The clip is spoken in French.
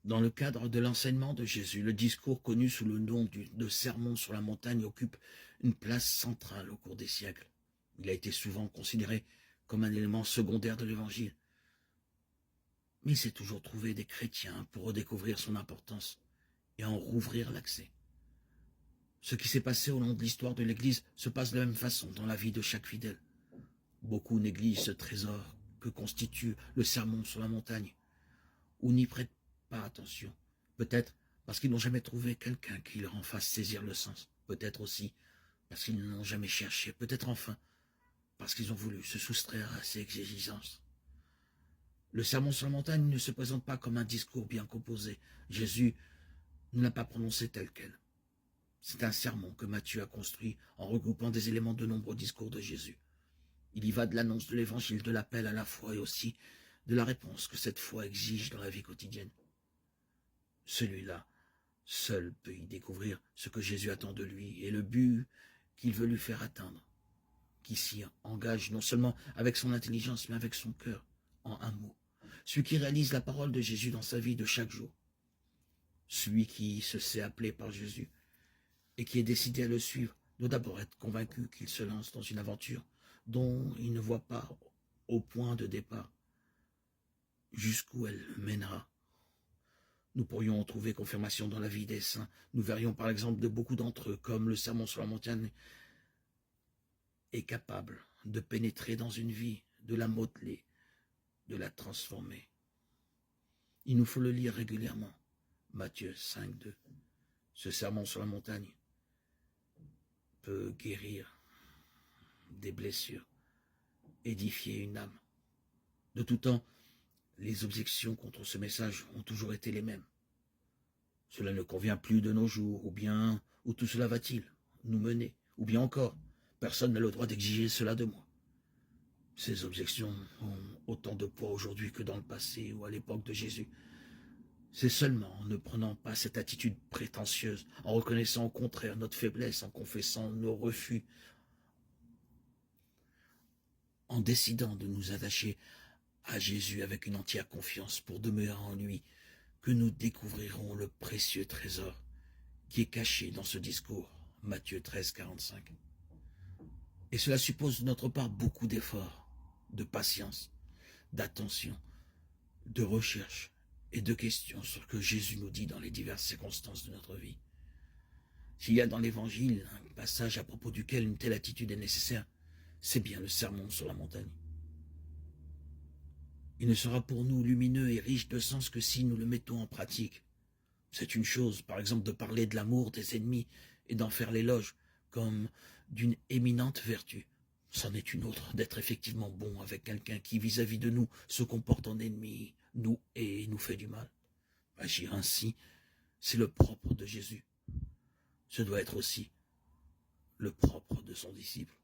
Dans le cadre de l'enseignement de Jésus, le discours connu sous le nom de Sermon sur la montagne occupe une place centrale au cours des siècles. Il a été souvent considéré comme un élément secondaire de l'Évangile. Mais il s'est toujours trouvé des chrétiens pour redécouvrir son importance et en rouvrir l'accès. Ce qui s'est passé au long de l'histoire de l'Église se passe de la même façon dans la vie de chaque fidèle. Beaucoup négligent ce trésor que constitue le Sermon sur la montagne, ou n'y prêtent pas attention. Peut-être parce qu'ils n'ont jamais trouvé quelqu'un qui leur en fasse saisir le sens. Peut-être aussi parce qu'ils ne l'ont jamais cherché. Peut-être enfin parce qu'ils ont voulu se soustraire à ces exigences. Le Sermon sur la montagne ne se présente pas comme un discours bien composé. Jésus ne l'a pas prononcé tel quel. C'est un sermon que Matthieu a construit en regroupant des éléments de nombreux discours de Jésus. Il y va de l'annonce de l'Évangile, de l'appel à la foi et aussi de la réponse que cette foi exige dans la vie quotidienne. Celui-là, seul peut y découvrir ce que Jésus attend de lui et le but qu'il veut lui faire atteindre, qui s'y engage non seulement avec son intelligence mais avec son cœur, en un mot. Celui qui réalise la parole de Jésus dans sa vie de chaque jour. Celui qui se sait appelé par Jésus et qui est décidé à le suivre doit d'abord être convaincu qu'il se lance dans une aventure dont il ne voit pas au point de départ jusqu'où elle mènera. Nous pourrions en trouver confirmation dans la vie des saints. Nous verrions par exemple de beaucoup d'entre eux, comme le Sermon sur la montagne est capable de pénétrer dans une vie, de la modeler, de la transformer. Il nous faut le lire régulièrement. Matthieu 5, 2. Ce Sermon sur la montagne peut guérir des blessures, édifier une âme. De tout temps, les objections contre ce message ont toujours été les mêmes. Cela ne convient plus de nos jours, ou bien où tout cela va-t-il nous mener, ou bien encore, personne n'a le droit d'exiger cela de moi. Ces objections ont autant de poids aujourd'hui que dans le passé ou à l'époque de Jésus. C'est seulement en ne prenant pas cette attitude prétentieuse, en reconnaissant au contraire notre faiblesse, en confessant nos refus, en décidant de nous attacher à Jésus avec une entière confiance pour demeurer en lui, que nous découvrirons le précieux trésor qui est caché dans ce discours, Matthieu 13, 45. Et cela suppose de notre part beaucoup d'efforts, de patience, d'attention, de recherche et de questions sur ce que Jésus nous dit dans les diverses circonstances de notre vie. S'il y a dans l'Évangile un passage à propos duquel une telle attitude est nécessaire, c'est bien le Sermon sur la montagne. Il ne sera pour nous lumineux et riche de sens que si nous le mettons en pratique. C'est une chose, par exemple, de parler de l'amour des ennemis et d'en faire l'éloge comme d'une éminente vertu. C'en est une autre d'être effectivement bon avec quelqu'un qui, vis-à-vis de nous, se comporte en ennemi, nous hait et nous fait du mal. Agir ainsi, c'est le propre de Jésus. Ce doit être aussi le propre de son disciple.